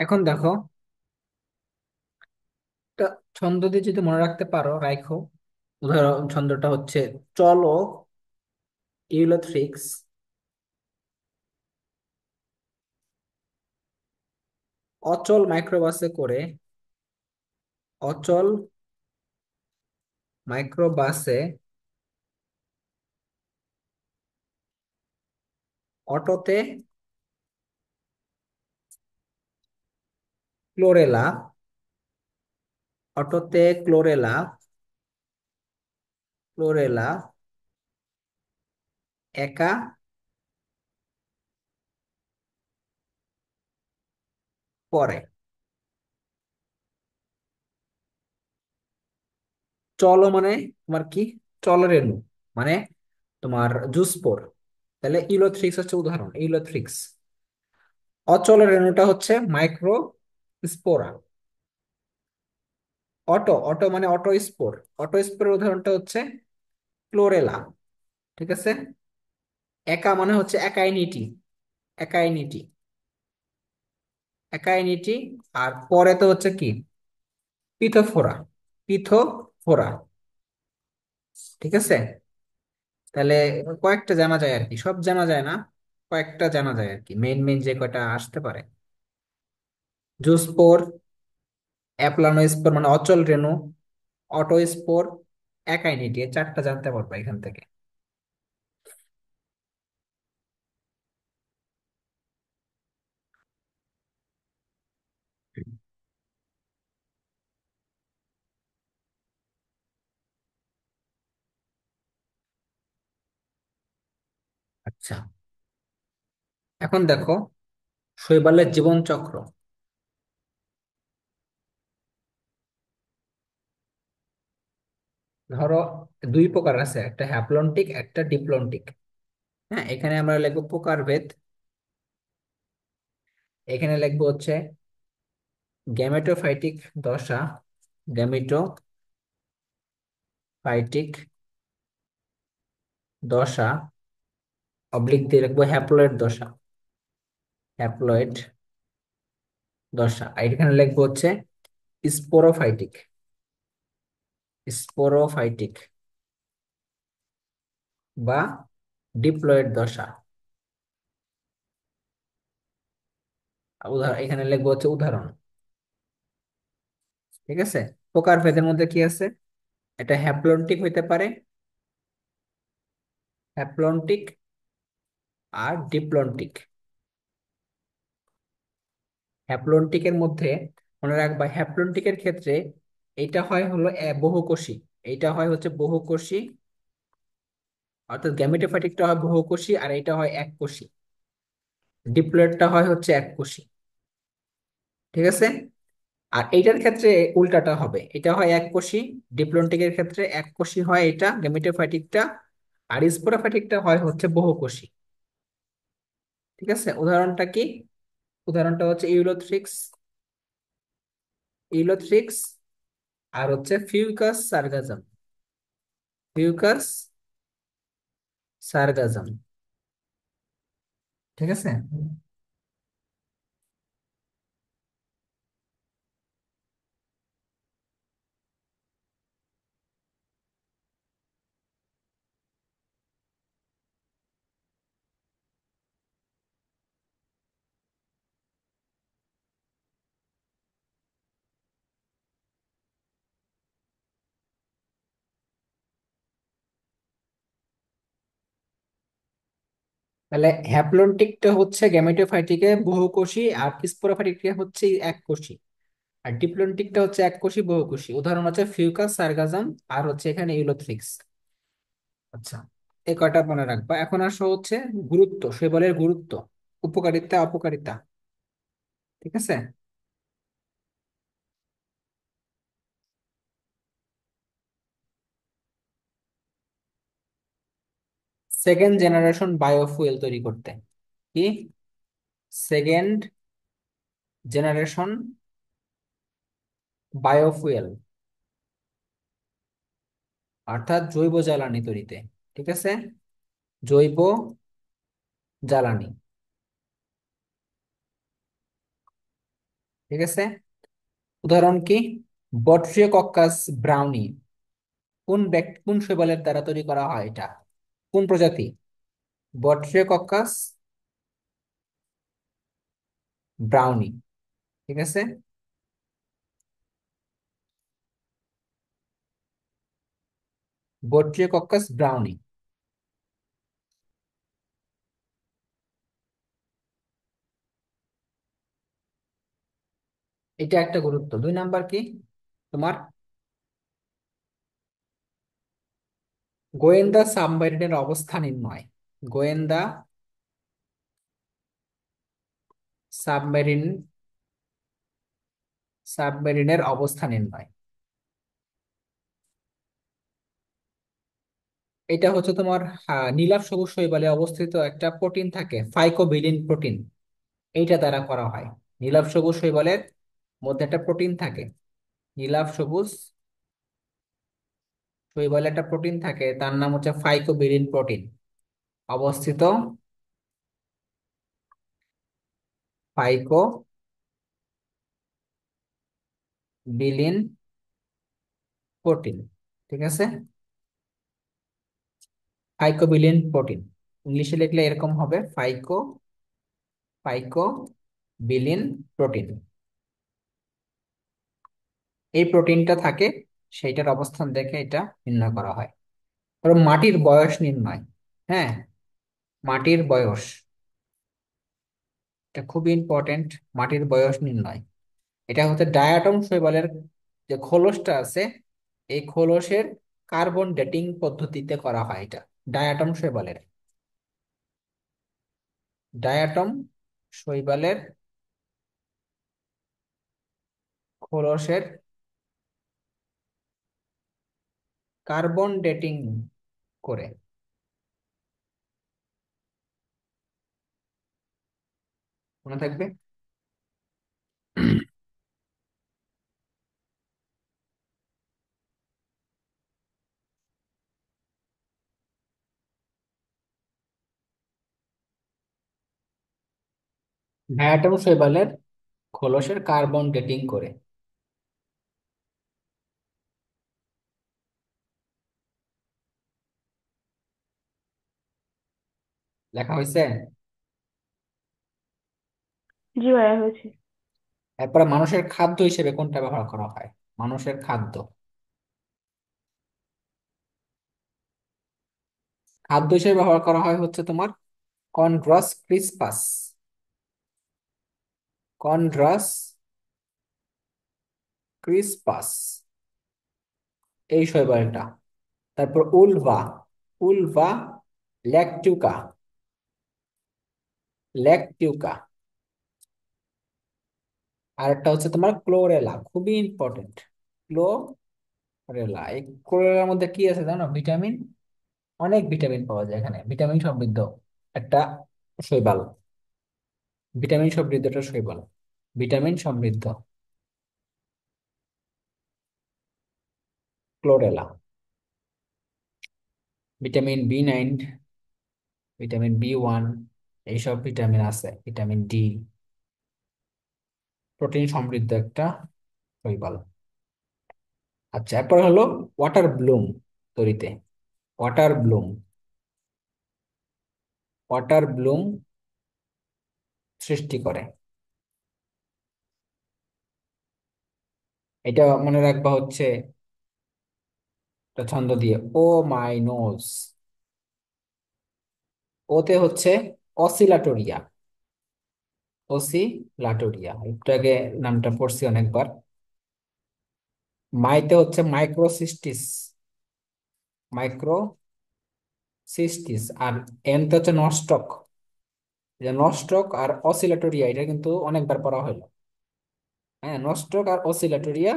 এখন দেখো, একটা ছন্দ দিয়ে যদি মনে রাখতে পারো রাখো। উদাহরণ ছন্দটা হচ্ছে, চলো ইউলোথ্রিক্স অচল মাইক্রোবাসে করে, অচল মাইক্রোবাসে অটোতে ক্লোরেলা, অটোতে ক্লোরেলা, ক্লোরেলা একা পড়ে। চলো মানে তোমার কি, চলরেনু মানে তোমার জুসপোর। তাহলে ইলোথ্রিক্স হচ্ছে উদাহরণ, ইলোথ্রিক্স। অচল রেণুটা হচ্ছে মাইক্রো স্পোরা। অটো, অটো মানে অটো স্পোর। অটো স্পোরের উদাহরণটা হচ্ছে ক্লোরেলা। ঠিক আছে। একা মানে হচ্ছে একাইনিটি, একাইনিটি, একাইনিটি। আর পরে তো হচ্ছে কি, পিথোফোরা, পিথোফোরা। ঠিক আছে। তাহলে কয়েকটা জানা যায় আর কি, সব জানা যায় না, কয়েকটা জানা যায় আর কি, মেইন মেইন যে কয়টা আসতে পারে। জুস্পোর, অ্যাপ্লানোস্পোর মানে অচল রেণু, অটোস্পোর, একাইনিটি, এই চারটা জানতে পারবা এখান থেকে। আচ্ছা, এখন দেখো শৈবালের জীবন চক্র। ধরো দুই প্রকার আছে, একটা হ্যাপ্লন্টিক একটা ডিপ্লন্টিক। হ্যাঁ, এখানে আমরা লিখবো প্রকারভেদ। এখানে লিখবো হচ্ছে গ্যামেটোফাইটিক দশা, গ্যামেটোফাইটিক দশা, অবলিক দিয়ে লিখবো হ্যাপ্লয়েড দশা, হ্যাপ্লয়েড দশা। আর এখানে লিখবো হচ্ছে স্পোরোফাইটিক, স্পোরোফাইটিক বা ডিপ্লয়েড দশা। উদাহরণ এখানে লিখবো হচ্ছে উদাহরণ। ঠিক আছে। প্রকারভেদের মধ্যে কি আছে, এটা হ্যাপ্লন্টিক হইতে পারে, হ্যাপ্লন্টিক আর ডিপ্লন্টিক। হ্যাপ্লন্টিকের মধ্যে মনে রাখবা, হ্যাপ্লন্টিকের ক্ষেত্রে এটা হয় হলো বহুকোষী, এইটা হয় হচ্ছে বহুকোষী, অর্থাৎ গ্যামেটোফাইটিকটা হয় বহুকোষী আর এটা হয় এককোষী। ডিপ্লয়েডটা হয় হচ্ছে এককোষী। ঠিক আছে। আর এইটার ক্ষেত্রে উল্টাটা হবে, এটা হয় এককোষী, ডিপ্লন্টিকের ক্ষেত্রে এককোষী হয় এটা গ্যামেটোফাইটিকটা, আর স্পোরোফাইটিকটা হয় হচ্ছে বহুকোষী। ঠিক আছে। উদাহরণটা কি, উদাহরণটা হচ্ছে ইউলোথ্রিক্স, ইউলোথ্রিক্স আর হচ্ছে ফিউকাস সার্গাজম, ফিউকাস সার্গাজম। ঠিক আছে। তাহলে হ্যাপ্লন্টিকটা হচ্ছে গ্যামেটোফাইটিকে বহুকোষী, আর স্পোরোফাইটিকটা হচ্ছে এককোষী, আর ডিপ্লন্টিকটা হচ্ছে এককোষী বহুকোষী। উদাহরণ হচ্ছে ফিউকাস সার্গাজম আর হচ্ছে এখানে ইউলোথ্রিক্স। আচ্ছা, এই কয়টা মনে রাখবা। এখন আসো হচ্ছে গুরুত্ব, শৈবালের গুরুত্ব, উপকারিতা অপকারিতা। ঠিক আছে। সেকেন্ড জেনারেশন বায়োফুয়েল তৈরি করতে, কি সেকেন্ড জেনারেশন বায়োফুয়েল, অর্থাৎ জৈব জ্বালানি তৈরিতে। ঠিক আছে। জৈব জ্বালানি। ঠিক আছে? উদাহরণ কি? বট্রিওকক্কাস ব্রাউনি কোন শৈবালের দ্বারা তৈরি করা হয় এটা? কোন প্রজাতি? বট্রিওকক্কাস ব্রাউনি। ঠিক আছে? বট্রিওকক্কাস ব্রাউনি। এটা একটা গুরুত্ব। 2 নাম্বার কি তোমার? গোয়েন্দা সাবমেরিনের অবস্থা নির্ণয়। গোয়েন্দা সাবমেরিন সাবমেরিনের অবস্থা নির্ণয়। এটা হচ্ছে তোমার নীলাভ সবুজ শৈবালে অবস্থিত একটা প্রোটিন থাকে, ফাইকোবিলিন প্রোটিন। এইটা দ্বারা করা হয়। নীলাভ সবুজ শৈবালের মধ্যে একটা প্রোটিন থাকে, নীলাভ সবুজ শৈবালে একটা প্রোটিন থাকে, তার নাম হচ্ছে ফাইকোবিলিন প্রোটিন। অবস্থিত ফাইকোবিলিন প্রোটিন। ঠিক আছে? ফাইকোবিলিন প্রোটিন ইংলিশে লিখলে এরকম হবে, ফাইকোবিলিন প্রোটিন। এই প্রোটিনটা থাকে, সেইটার অবস্থান দেখে এটা নির্ণয় করা হয়। ধরো মাটির বয়স নির্ণয়। হ্যাঁ, মাটির বয়স, এটা খুবই ইম্পর্টেন্ট। মাটির বয়স নির্ণয়, এটা হচ্ছে ডায়াটম শৈবালের যে খোলসটা আছে, এই খোলসের কার্বন ডেটিং পদ্ধতিতে করা হয় এটা। ডায়াটম শৈবালের ডায়াটম শৈবালের খোলসের কার্বন ডেটিং করে। মনে থাকবে। ডায়াটম শৈবালের খোলসের কার্বন ডেটিং করে। লেখা হয়েছে? জি ভাইয়া, হয়েছে। এরপরে মানুষের খাদ্য হিসেবে কোনটা ব্যবহার করা হয়? মানুষের খাদ্য, খাদ্য হিসেবে ব্যবহার করা হয় হচ্ছে তোমার কনড্রাস ক্রিসপাস। কনড্রাস ক্রিসপাস এই শৈবালটা। তারপর উলভা, উলভা ল্যাকটিউকা, ল্যাকটিউকা। আর একটা হচ্ছে তোমার ক্লোরেলা, খুবই ইম্পর্টেন্ট। ক্লোরেলা, এই ক্লোরেলার মধ্যে কি আছে জানো? ভিটামিন, অনেক ভিটামিন পাওয়া যায় এখানে। ভিটামিন সমৃদ্ধ একটা শৈবাল, ভিটামিন সমৃদ্ধ একটা শৈবাল, ভিটামিন সমৃদ্ধ chlorella. Vitamin B9, vitamin B1, এইসব ভিটামিন আছে, ভিটামিন D। প্রোটিন সমৃদ্ধ একটা শৈবাল। আচ্ছা, এরপর হলো ওয়াটার ব্লুম তৈরিতে। ওয়াটার ব্লুম, ওয়াটার ব্লুম সৃষ্টি করে। এটা মনে রাখবা হচ্ছে একটা ছন্দ দিয়ে, ও মাই নোজ। ওতে হচ্ছে অসিলাটোরিয়া, অসিলাটোরিয়া একটু আগে নামটা পড়ছি অনেকবার। মাইতে হচ্ছে মাইক্রোসিস্টিস, মাইক্রোসিস্টিস। আর এনতে হচ্ছে নস্টক। যে নস্টক আর অসিলেটরিয়া, এটা কিন্তু অনেকবার পড়া হলো। হ্যাঁ, নস্টক আর অসিলেটরিয়া।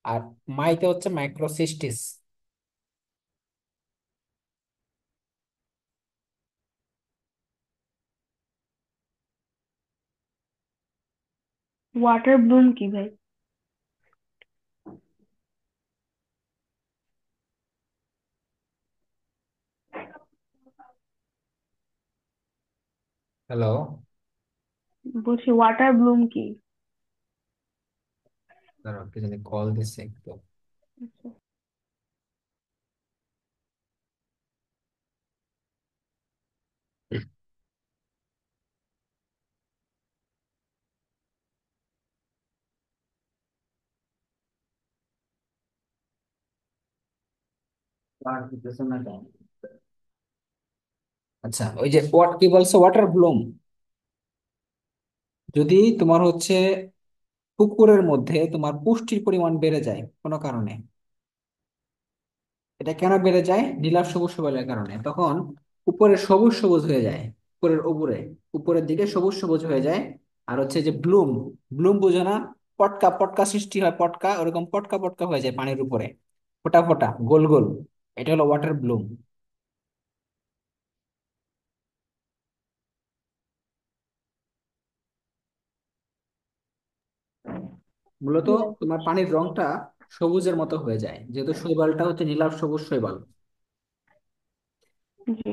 আর মাইতে হচ্ছে মাইক্রোসিস্টিস। ওয়াটার ব্লুম কি ভাই? হ্যালো? বলছি ওয়াটার ব্লুম কি? দাঁড়াও, কি জানি কল দিছে একটু। আচ্ছা। আর দিতেছে না কেন? আচ্ছা, ওই যে কি বলছো, ওয়াটার ব্লুম। যদি তোমার হচ্ছে পুকুরের মধ্যে তোমার পুষ্টির পরিমাণ বেড়ে যায় কোনো কারণে, এটা কেন বেড়ে যায়? নীলাভ সবুজ সবলের কারণে, তখন উপরে সবুজ সবুজ হয়ে যায়। উপরের উপরে, উপরের দিকে সবুজ সবুজ হয়ে যায়। আর হচ্ছে যে ব্লুম, ব্লুম বুঝো না? পটকা পটকা সৃষ্টি হয়, পটকা ওরকম পটকা পটকা হয়ে যায় পানির উপরে, ফোটা ফোটা গোল গোল। এটা হলো ওয়াটার ব্লুম। মূলত Yes, তোমার পানির রংটা সবুজের মতো হয়ে যায়, যেহেতু শৈবালটা হচ্ছে নীলাভ সবুজ শৈবাল। জি।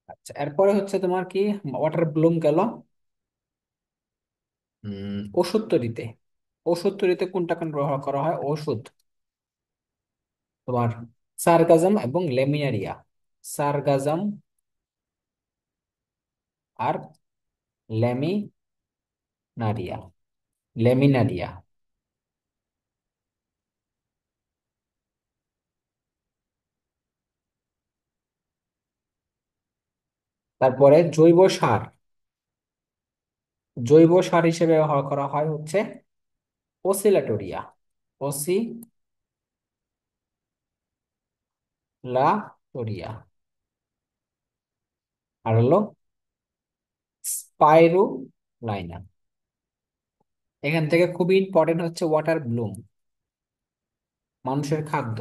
আচ্ছা, এরপরে হচ্ছে তোমার কি, ওয়াটার ব্লুম গেল। ওষুধ তৈরিতে, ওষুধ তৈরিতে কোনটা কোন ব্যবহার করা হয় ওষুধ? তোমার সারগাজম এবং লেমিনারিয়া। সারগাজম আর লেমিনারিয়া, লেমিনারিয়া। তারপরে জৈব সার, জৈব সার হিসেবে ব্যবহার করা হয় হচ্ছে ওসিলাটোরিয়া, ওসিলাটোরিয়া। আর হলো স্পাইরুলাইনা। এখান থেকে খুবই ইম্পর্টেন্ট হচ্ছে ওয়াটার ব্লুম, মানুষের খাদ্য।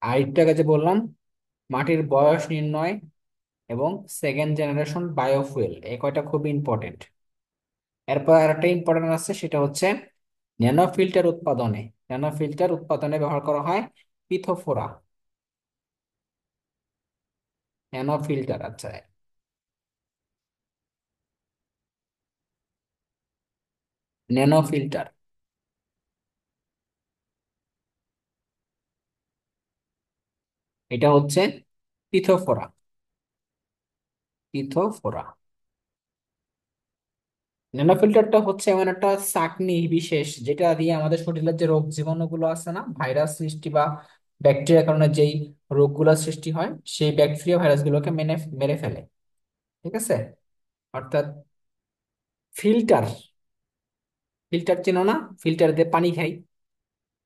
আর একটু আগে যে বললাম, মাটির বয়স নির্ণয় এবং সেকেন্ড জেনারেশন বায়োফুয়েল, এই কয়টা খুবই ইম্পর্টেন্ট। এরপর আরেকটা ইম্পর্টেন্ট আছে, সেটা হচ্ছে ন্যানো ফিল্টার উৎপাদনে, ন্যানো ফিল্টার উৎপাদনে ব্যবহার করা হয় পিথোফোরা। ন্যানো ফিল্টার, আচ্ছা, ন্যানো ফিল্টার, এটা হচ্ছে পিথোফোরা, পিথোফোরা। ন্যানো ফিল্টারটা হচ্ছে এমন একটা ছাঁকনি বিশেষ, যেটা দিয়ে আমাদের শরীরের যে রোগ জীবাণুগুলো আছে না, ভাইরাস সৃষ্টি বা ব্যাকটেরিয়ার কারণে যেই রোগগুলো সৃষ্টি হয়, সেই ব্যাকটেরিয়া ভাইরাসগুলোকে মেনে মেরে ফেলে। ঠিক আছে? অর্থাৎ ফিল্টার, ফিল্টার চেনো না? ফিল্টার দিয়ে পানি খাই,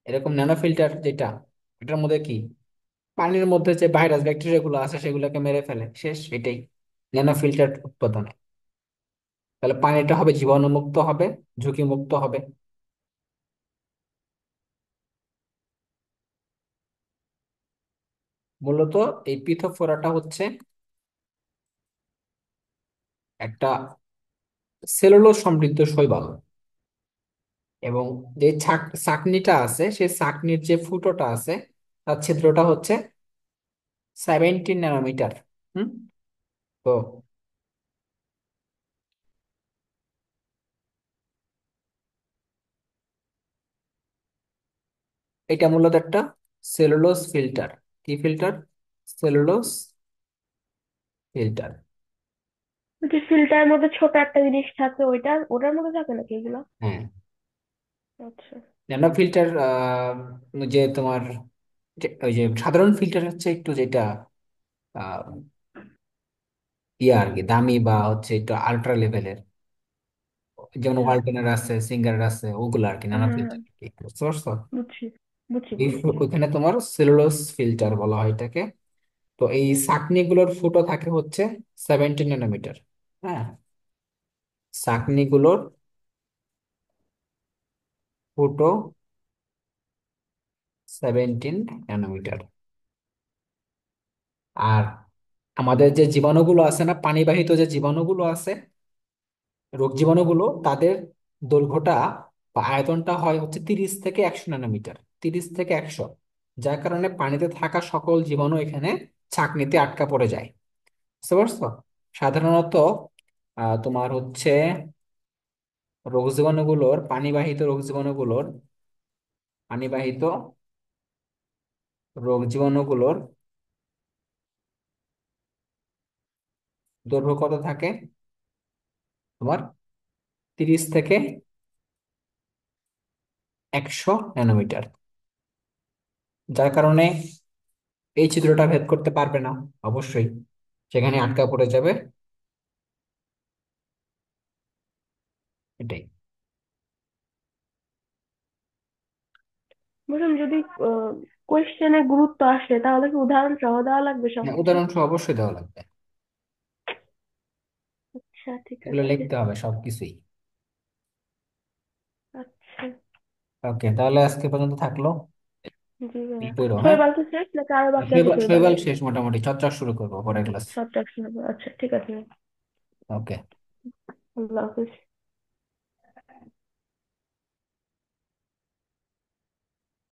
এরকম ন্যানো ফিল্টার যেটা, এটার মধ্যে কি, পানির মধ্যে যে ভাইরাস ব্যাকটেরিয়া গুলো আছে সেগুলোকে মেরে ফেলে, শেষ, এটাই ন্যানো ফিল্টার উৎপাদনে। তাহলে পানিটা হবে জীবাণুমুক্ত হবে, ঝুঁকি মুক্ত হবে। মূলত এই পিথোফোরাটা হচ্ছে একটা সেলুলোজ সমৃদ্ধ শৈবাল, এবং যে ছাকনিটা আছে, সেই ছাকনির যে ফুটোটা আছে, তার ছিদ্রটা হচ্ছে 17 ন্যানোমিটার। হুম। তো এটা মূলত একটা সেলুলোজ ফিল্টার। কি ফিল্টার? Cellulose filter. ওই যে ফিল্টারের মধ্যে ছোট একটা জিনিস থাকে, ওটার মধ্যে থাকে নাকি এগুলো? হ্যাঁ, আচ্ছা। ন্যানো ফিল্টার, যে তোমার ওই যে সাধারণ ফিল্টার হচ্ছে একটু যেটা আহ, ইয়া আর কি দামি, বা হচ্ছে একটু আল্ট্রা লেভেলের, যেমন আচ্ছা। ওয়ালটনের আছে, সিঙ্গারের আছে, ওগুলো আর কি ন্যানো হ্যাঁ, ফিল্টার। বুঝতে পারছো? বুঝছি, বুঝছি, এই বুঝছি। ওইখানে তোমার সেলুলোজ ফিল্টার বলা হয় এটাকে। তো এই ছাঁকনিগুলোর ফুটো থাকে হচ্ছে 17 ন্যানোমিটার। হ্যাঁ, ছাঁকনিগুলোর ফুটো 17 ন্যানোমিটার। আর আমাদের যে জীবাণুগুলো আছে না, পানিবাহিত যে জীবাণুগুলো আছে, রোগ জীবাণুগুলো, তাদের দৈর্ঘ্যটা বা আয়তনটা হয় হচ্ছে 30 থেকে 100 ন্যানোমিটার, 30 থেকে 100। যার কারণে পানিতে থাকা সকল জীবাণু এখানে ছাঁকনিতে আটকা পড়ে যায়। বুঝতে পারছো? সাধারণত তোমার হচ্ছে রোগ জীবাণুগুলোর পানিবাহিত রোগ জীবাণুগুলোর পানিবাহিত রোগ জীবাণুগুলোর দৈর্ঘ্য কত থাকে তোমার? 30 থেকে 100 ন্যানোমিটার। যার কারণে এই ছিদ্রটা ভেদ করতে পারবে না, অবশ্যই সেখানে আটকা পড়ে যাবে। এটাই। বললাম যদি কোয়েশ্চেনে গুরুত্ব আসে তাহলে কি উদাহরণ সহ দেওয়া লাগবে হ্যাঁ, সবকিছু? উদাহরণ সহ অবশ্যই দেওয়া লাগবে। আচ্ছা ঠিক এগুলো আছে। লিখতে হবে সবকিছুই। আচ্ছা। ওকে, তাহলে আজকে পর্যন্ত থাকলো। জি ভাইয়া। পড়ো, হ্যাঁ। শৈবাল তো শেষ নাকি আরো বাকি আছে শৈবাল শৈবালের? শেষ মোটামুটি, চর্চা শুরু করবো পরের ক্লাস। সবটা শোনাবো, আচ্ছা ঠিক আছে। ওকে। আল্লাহ হাফিজ।